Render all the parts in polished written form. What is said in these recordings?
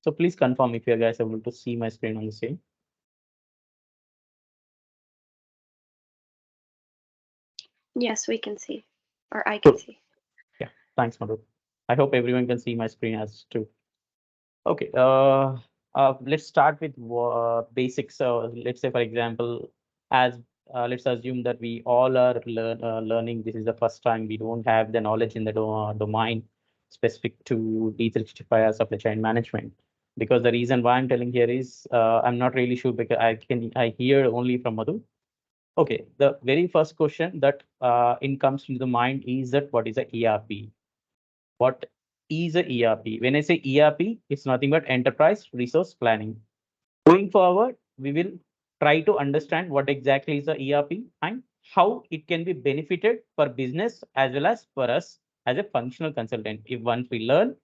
So please confirm if you guys are able to see my screen on the same. Yes, we can see, or I can Cool. see. Yeah, thanks, Madhu. I hope everyone can see my screen as too. Okay, let's start with basics. So let's say, for example, as let's assume that we all are learning. This is the first time we don't have the knowledge in the domain specific to D365 supply chain management. Because the reason why I'm telling here is I'm not really sure because I hear only from Madhu. Okay, the very first question that in comes to the mind is that what is a ERP? What is a ERP? When I say ERP, it's nothing but enterprise resource planning. Going forward, we will try to understand what exactly is a ERP and how it can be benefited for business as well as for us as a functional consultant. If once we learn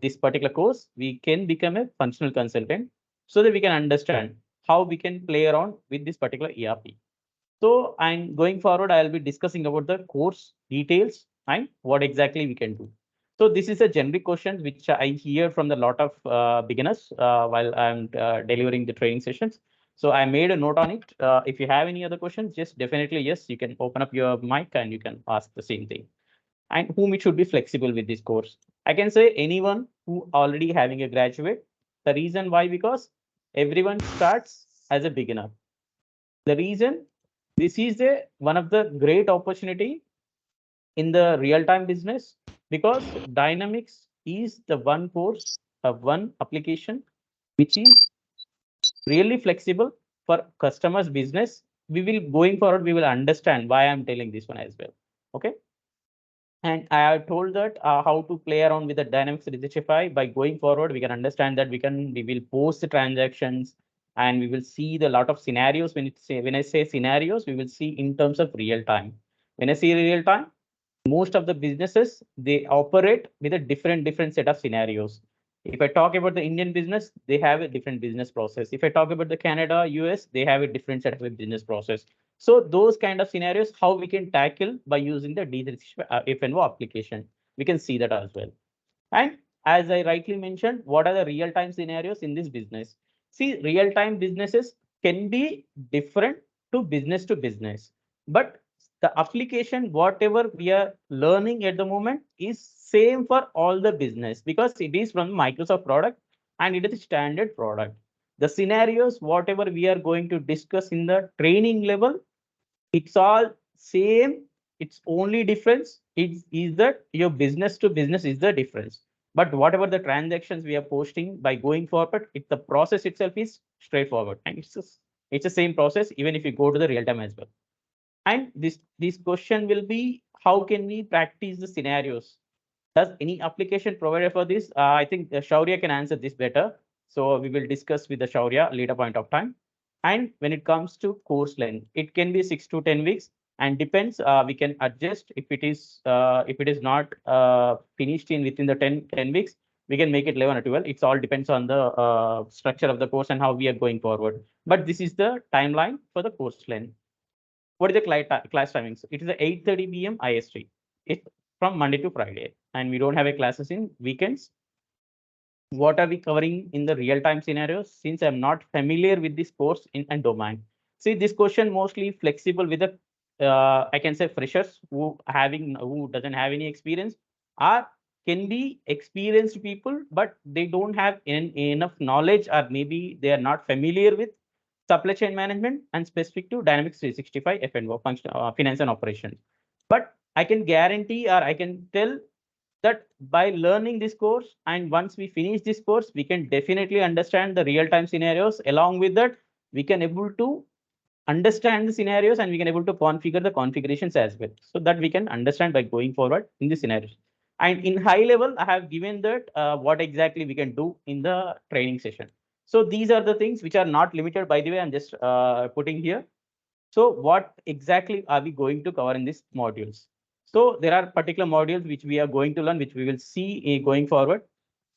this particular course, we can become a functional consultant so that we can understand how we can play around with this particular ERP. So, and going forward, I'll be discussing about the course details and what exactly we can do. So this is a generic question which I hear from the lot of beginners while I'm delivering the training sessions. So I made a note on it. If you have any other questions, just definitely yes, you can open up your mic and you can ask the same thing. And whom it should be flexible with this course. I can say anyone who already having a graduate. The reason why because everyone starts as a beginner. The reason this is a one of the great opportunity in the real-time business because Dynamics is the one course of one application which is really flexible for customers business. We will going forward, we will understand why I'm telling this one as well. Okay. And I have told that how to play around with the Dynamics 365 by going forward, we can understand that we will post the transactions and we will see the lot of scenarios. When I say scenarios, we will see in terms of real time. When I say real time, most of the businesses they operate with a different set of scenarios. If I talk about the Indian business, they have a different business process. If I talk about the Canada, US, they have a different set of a business process. So those kind of scenarios, how we can tackle by using the D365 FNO application, we can see that as well. And as I rightly mentioned, what are the real-time scenarios in this business? See, real-time businesses can be different to business, but the application, whatever we are learning at the moment, is same for all the business because it is from Microsoft product and it is a standard product. The scenarios, whatever we are going to discuss in the training level, it's all same. It's only difference is that your business to business is the difference. But whatever the transactions we are posting by going forward, the process itself is straightforward and it's the same process even if you go to the real time as well. And this question will be how can we practice the scenarios? Does any application provided for this? I think Sowrya can answer this better. So we will discuss with the Sowrya later point of time. And when it comes to course length, it can be 6 to 10 weeks and depends. We can adjust if it is not finished in within the 10 weeks, we can make it 11 or 12. It all depends on the structure of the course and how we are going forward. But this is the timeline for the course length. What is the class timings? It is a 8:30 p.m. IST. It's from Monday to Friday, and we don't have a classes in weekends. What are we covering in the real-time scenarios? Since I'm not familiar with this course in and domain. See, this question mostly flexible with the I can say freshers who doesn't have any experience or can be experienced people, but they don't have enough knowledge or maybe they are not familiar with supply chain management and specific to Dynamics 365 FNO, finance and operations. But I can guarantee or I can tell that by learning this course and once we finish this course, we can definitely understand the real-time scenarios. Along with that, we can able to understand the scenarios and we can able to configure the configurations as well so that we can understand by going forward in the scenarios. And in high level, I have given that what exactly we can do in the training session. So these are the things which are not limited, by the way, I'm just putting here. So what exactly are we going to cover in these modules? So there are particular modules which we are going to learn, which we will see going forward.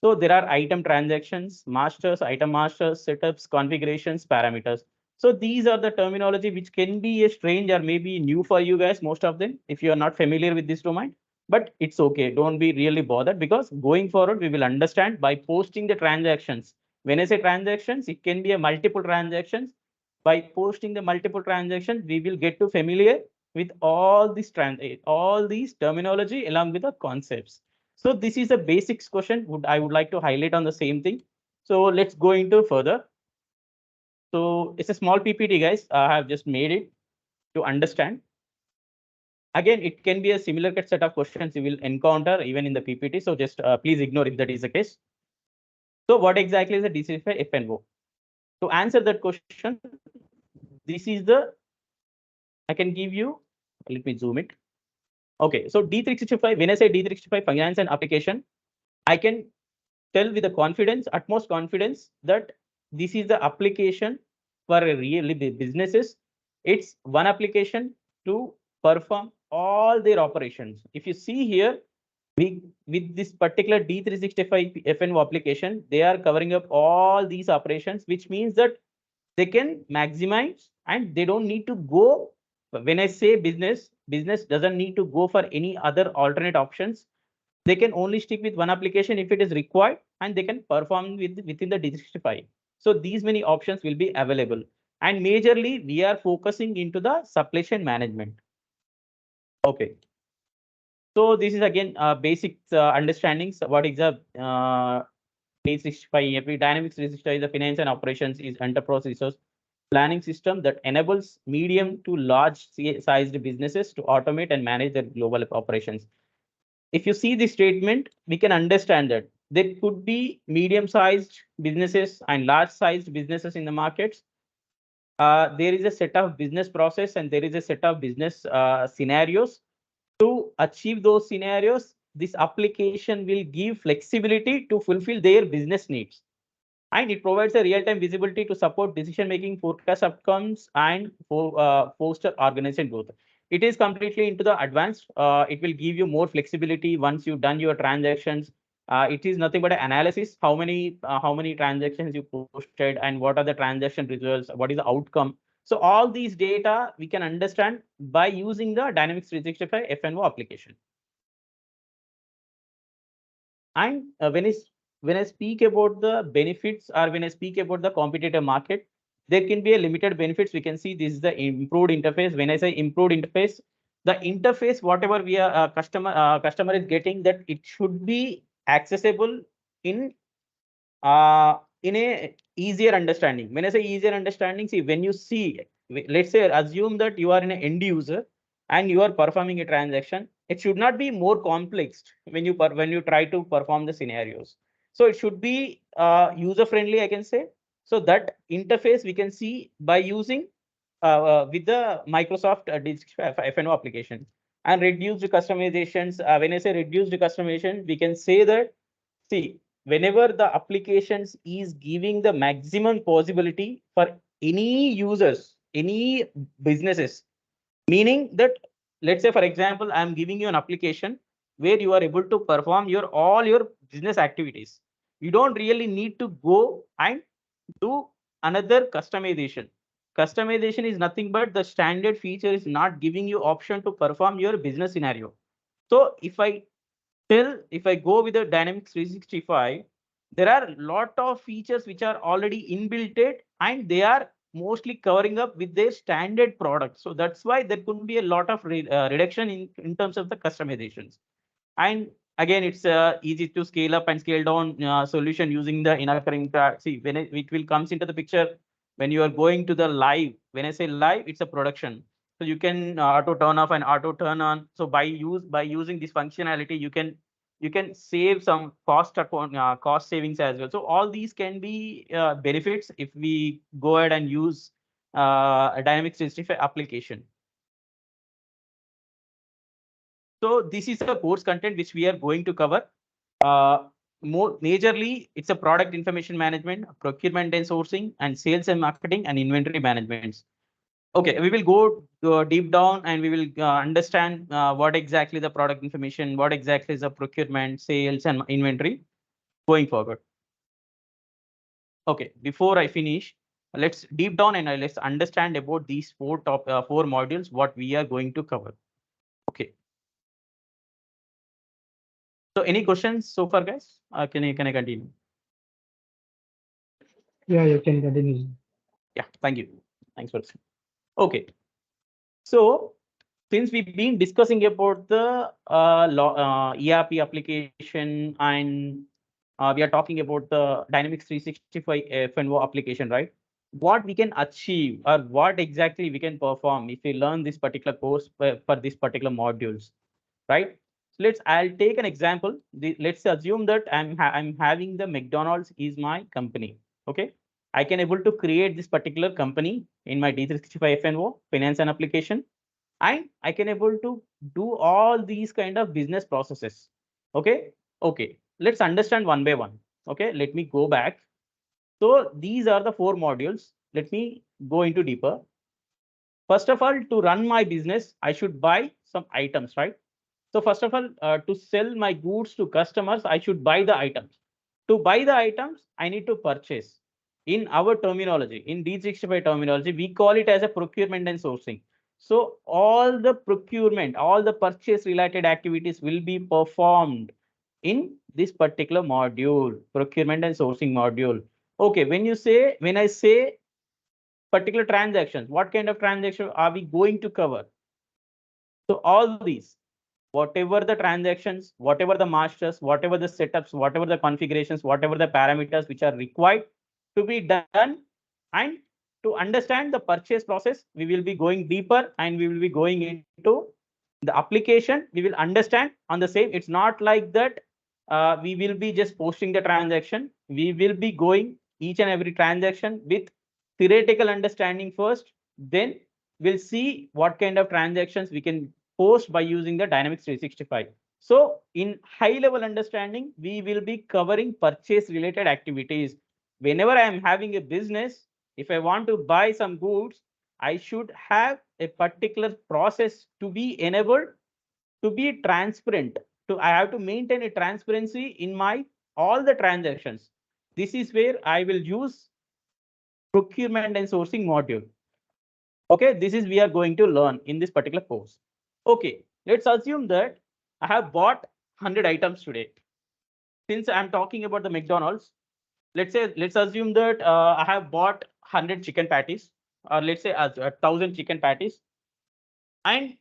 So there are item transactions, masters, item masters, setups, configurations, parameters. So these are the terminology which can be a strange or maybe new for you guys, most of them, if you are not familiar with this domain. But it's okay. Don't be really bothered because going forward, we will understand by posting the transactions. When I say transactions, it can be a multiple transactions. By posting the multiple transactions, we will get to familiar with all these terminology along with the concepts. So this is a basics question I would like to highlight on the same thing. So let's go into further. So it's a small PPT, guys. I have just made it to understand. Again, it can be a similar set of questions you will encounter even in the PPT. So just please ignore if that is the case. So what exactly is the D365 FNO? To answer that question, this is the, I can give you, let me zoom it. Okay, so D365, when I say D365 finance and application, I can tell with the confidence, utmost confidence, that this is the application for a really big businesses. It's one application to perform all their operations. If you see here, with this particular D365 FNO application, they are covering up all these operations, which means that they can maximize and they don't need to go. When I say business doesn't need to go for any other alternate options. They can only stick with one application if it is required, and they can perform within the D365. So these many options will be available. And majorly, we are focusing into the supply chain management. Okay. So this is again basic understandings. What is a D365? Every Dynamics 365 is the finance and operations is enterprise resource planning system that enables medium to large sized businesses to automate and manage their global operations. If you see this statement, we can understand that there could be medium-sized businesses and large-sized businesses in the markets. There is a set of business process and there is a set of business scenarios. To achieve those scenarios, this application will give flexibility to fulfill their business needs. And it provides a real-time visibility to support decision-making, forecast outcomes, and foster organization growth. It is completely into the advanced. It will give you more flexibility once you've done your transactions. It is nothing but an analysis. How many transactions you posted and what are the transaction results? What is the outcome? So all these data we can understand by using the Dynamics 365 FNO application. And when I speak about the benefits or when I speak about the competitor market, there can be a limited benefits. We can see this is the improved interface. When I say improved interface, the interface, whatever we are customer is getting, that it should be accessible in in a easier understanding. When I say easier understanding, see, when you see, let's say, assume that you are an end user and you are performing a transaction, it should not be more complex when you try to perform the scenarios. So it should be user friendly, I can say. So that interface we can see by using with the Microsoft FNO application and reduced customizations. When I say reduced customization, we can say that, see, whenever the applications is giving the maximum possibility for any users, any businesses, meaning that, let's say, for example, I'm giving you an application where you are able to perform all your business activities. You don't really need to go and do another customization. Customization is nothing but the standard feature is not giving you option to perform your business scenario. So if I go with the Dynamics 365, there are a lot of features which are already inbuilt and they are mostly covering up with their standard product. So that's why there could be a lot of reduction in terms of the customizations. And again, it's easy to scale up and scale down solution using the occurring. See, when it will comes into the picture when you are going to the live. When I say live, it's a production. So you can auto turn off and auto turn on. So by using this functionality, you can save some cost savings as well. So all these can be benefits if we go ahead and use a Dynamics 365 application. So this is the course content which we are going to cover. More majorly, it's a product information management, procurement and sourcing, and sales and marketing, and inventory management. Okay, we will go deep down and we will understand what exactly the product information, what exactly is the procurement, sales, and inventory going forward. Okay, before I finish, let's deep down and let's understand about these four modules, what we are going to cover. Okay. So any questions so far, guys? Can I continue? Yeah, you can continue. Yeah, thank you. Thanks for listening. Okay, so since we've been discussing about the ERP application and we are talking about the Dynamics 365 FNO application, right? What we can achieve or what exactly we can perform if we learn this particular course for this particular modules, right? So I'll take an example. Let's assume that I'm having the McDonald's is my company. Okay, I can able to create this particular company in my D365 FNO finance and application, and I can able to do all these kind of business processes. Okay, okay. Let's understand one by one. Okay, let me go back. So these are the four modules. Let me go into deeper. First of all, to run my business, I should buy some items, right? So first of all, to sell my goods to customers, I should buy the items. To buy the items, I need to purchase. In our terminology, in D365 terminology, we call it as a procurement and sourcing. So all the procurement, all the purchase related activities will be performed in this particular module, procurement and sourcing module. Okay, when I say particular transactions, what kind of transaction are we going to cover? So all these, whatever the transactions, whatever the masters, whatever the setups, whatever the configurations, whatever the parameters which are required to be done, and to understand the purchase process, we will be going deeper and we will be going into the application. We will understand on the same. It's not like that we will be just posting the transaction. We will be going each and every transaction with theoretical understanding first. Then we'll see what kind of transactions we can post by using the Dynamics 365. So in high level understanding, we will be covering purchase related activities. Whenever I am having a business, if I want to buy some goods, I should have a particular process to be enabled, to be transparent. To I have to maintain a transparency in my all the transactions. This is where I will use procurement and sourcing module. Okay, this is we are going to learn in this particular course. Okay, let's assume that I have bought 100 items today. Since I'm talking about the McDonald's, let's assume that I have bought 100 chicken patties, or let's say as 1,000 chicken patties, and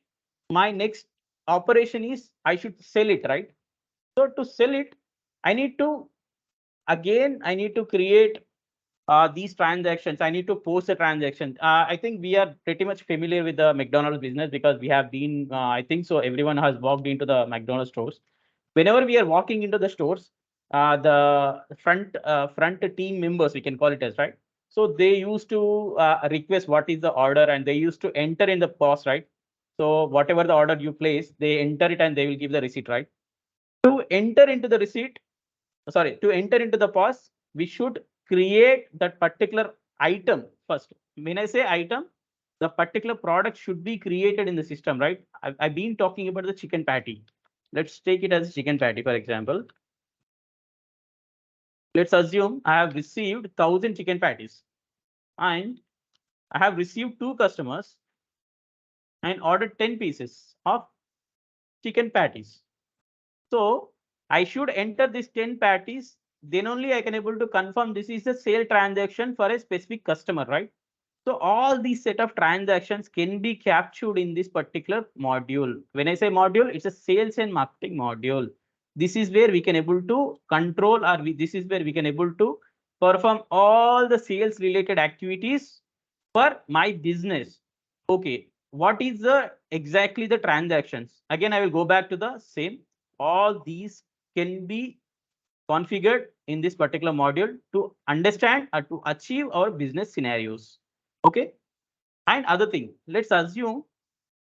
my next operation is I should sell it, right? So to sell it, I need to I need to create these transactions. I need to post a transaction. I think we are pretty much familiar with the McDonald's business because we have been, I think so, everyone has walked into the McDonald's stores. Whenever we are walking into the stores, the front team members, we can call it as, right? So they used to request what is the order and they used to enter in the POS, right? So whatever the order you place, they enter it and they will give the receipt, right? To enter into the receipt, sorry, to enter into the POS, we should create that particular item first. When I say item, the particular product should be created in the system, right? I've been talking about the chicken patty. Let's take it as chicken patty, for example. Let's assume I have received 1,000 chicken patties and I have received two customers and ordered 10 pieces of chicken patties. So I should enter this 10 patties. Then only I can able to confirm this is a sale transaction for a specific customer, right? So all these set of transactions can be captured in this particular module. When I say module, it's a sales and marketing module. This is where we can able to control, or this is where we can able to perform all the sales related activities for my business. Okay, what is the exactly the transactions? Again, I will go back to the same. All these can be configured in this particular module to understand or to achieve our business scenarios. Okay. And other thing, let's assume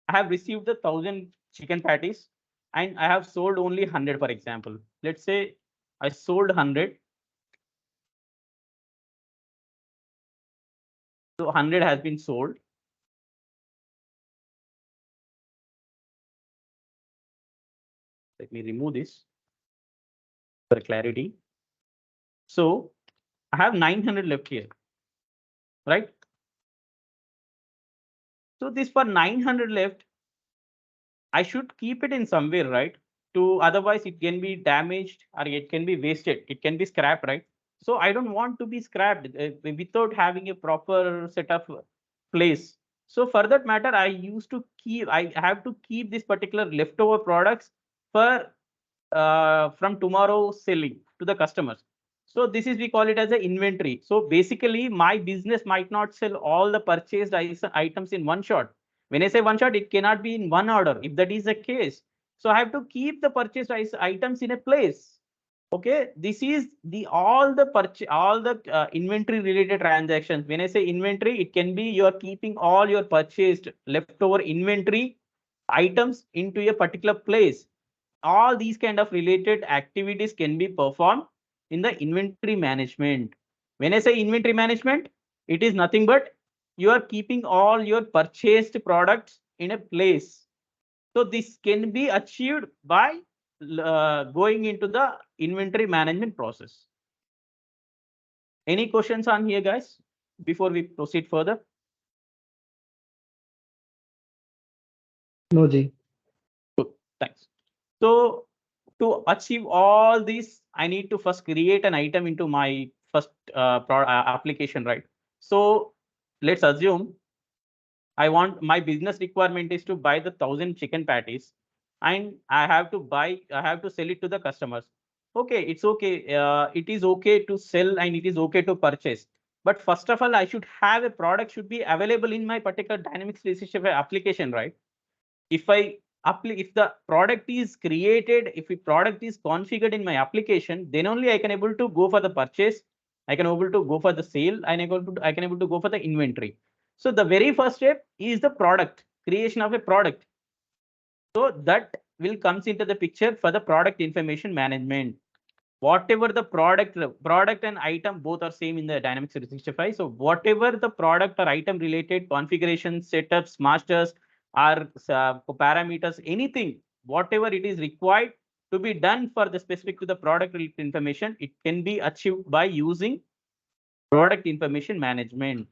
I have received the 1,000 chicken patties and I have sold only 100, for example. Let's say I sold 100. So 100 has been sold. Let me remove this for clarity. So I have 900 left here, right? So this for 900 left, I should keep it in somewhere, right? To otherwise it can be damaged or it can be wasted. It can be scrapped, right? So I don't want to be scrapped without having a proper set of place. So for that matter, I have to keep this particular leftover products for from tomorrow selling to the customers. So this is, we call it as an inventory. So basically my business might not sell all the purchased items in one shot. When I say one shot, it cannot be in one order. If that is the case, so I have to keep the purchased items in a place. Okay, this is the all the inventory related transactions. When I say inventory, it can be you are keeping all your purchased leftover inventory items into a particular place. All these kind of related activities can be performed in the inventory management. When I say inventory management, it is nothing but you are keeping all your purchased products in a place. So this can be achieved by going into the inventory management process. Any questions on here, guys, before we proceed further? No, Ji. Good, thanks. So to achieve all this, I need to first create an item into my first application, right? So let's assume I want my business requirement is to buy the 1,000 chicken patties, and I have to sell it to the customers. Okay, it's okay. It is okay to sell and it is okay to purchase. But first of all, I should have a product should be available in my particular Dynamics 365 application, right? If the product is created, if the product is configured in my application, then only I can able to go for the purchase, I can able to go for the sale, and I can able to go for the inventory. So the very first step is the product creation of a product. So that will comes into the picture for the product information management. Whatever the product and item both are same in the Dynamics 365. So whatever the product or item related configurations, setups, masters, or parameters, anything, whatever it is required to be done for the specific to the product related information, it can be achieved by using product information management.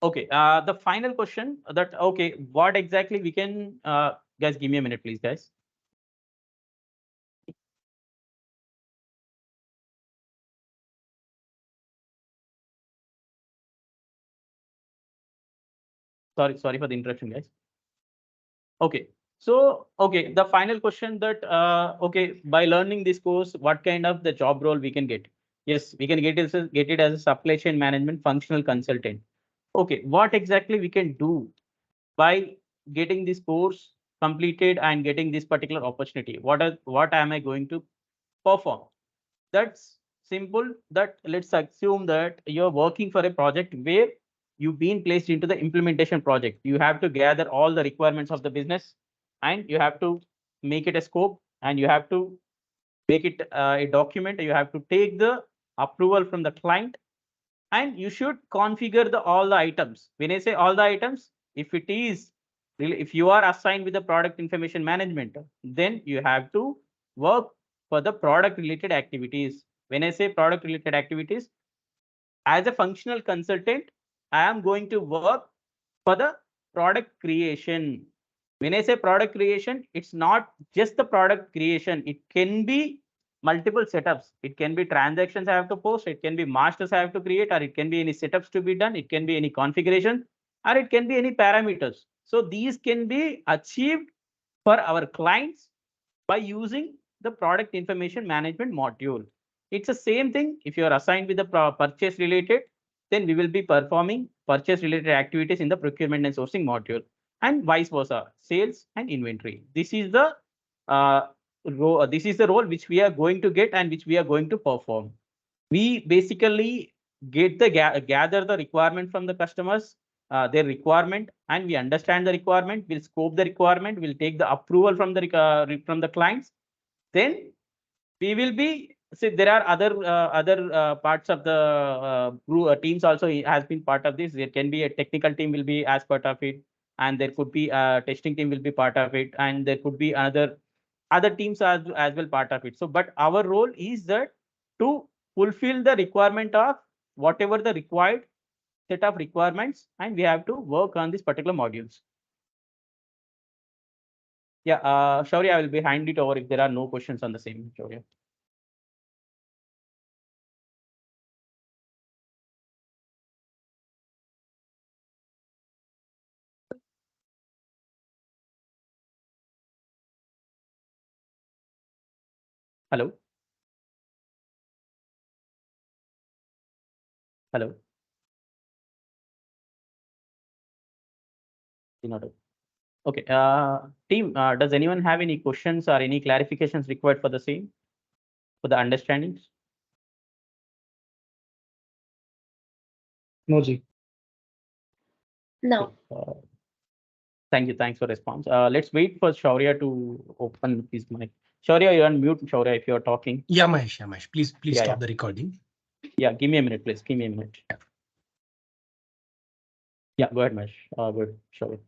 Okay, the final question that, okay, what exactly we can, guys, give me a minute, please, guys. Sorry for the interruption, guys. Okay, so, okay, the final question that, okay, by learning this course, what kind of the job role we can get? Yes, we can get it as a supply chain management functional consultant. Okay, what exactly we can do by getting this course completed and getting this particular opportunity? What am I going to perform? That's simple. That let's assume that you're working for a project where you've been placed into the implementation project. You have to gather all the requirements of the business, and you have to make it a scope, and you have to make it a document. You have to take the approval from the client, and you should configure all the items. When I say all the items, if you are assigned with the product information management, then you have to work for the product related activities. When I say product related activities, as a functional consultant, I am going to work for the product creation. When I say product creation, it's not just the product creation. It can be multiple setups. It can be transactions I have to post. It can be masters I have to create, or it can be any setups to be done. It can be any configuration, or it can be any parameters. So these can be achieved for our clients by using the product information management module. It's the same thing. If you are assigned with the purchase related, then we will be performing purchase related activities in the procurement and sourcing module, and vice versa, sales and inventory. This is the role which we are going to get and which we are going to perform. We basically get the gather the requirement from the customers, their requirement, and we understand the requirement. We'll scope the requirement. We'll take the approval from the clients. Then we will be, see, there are other parts of the teams also has been part of this. There can be a technical team will be as part of it, and there could be a testing team will be part of it, and there could be other teams as well part of it. So but our role is that to fulfill the requirement of whatever the required set of requirements, and we have to work on these particular modules. Yeah, Sowrya, I will be hand it over if there are no questions on the same, Sowrya. Hello? Hello? Not okay. Okay, team, does anyone have any questions or any clarifications required for the same, for the understandings? No, Ji. No. Thank you. Thanks for response. Let's wait for Sowrya to open his mic. Sowrya, you're on mute, Sowrya, if you're talking. Yeah, Mahesh. Please Yeah, stop yeah. the recording. Yeah, give me a minute, please. Give me a minute. Yeah, go ahead, Mahesh. Good, Sowrya.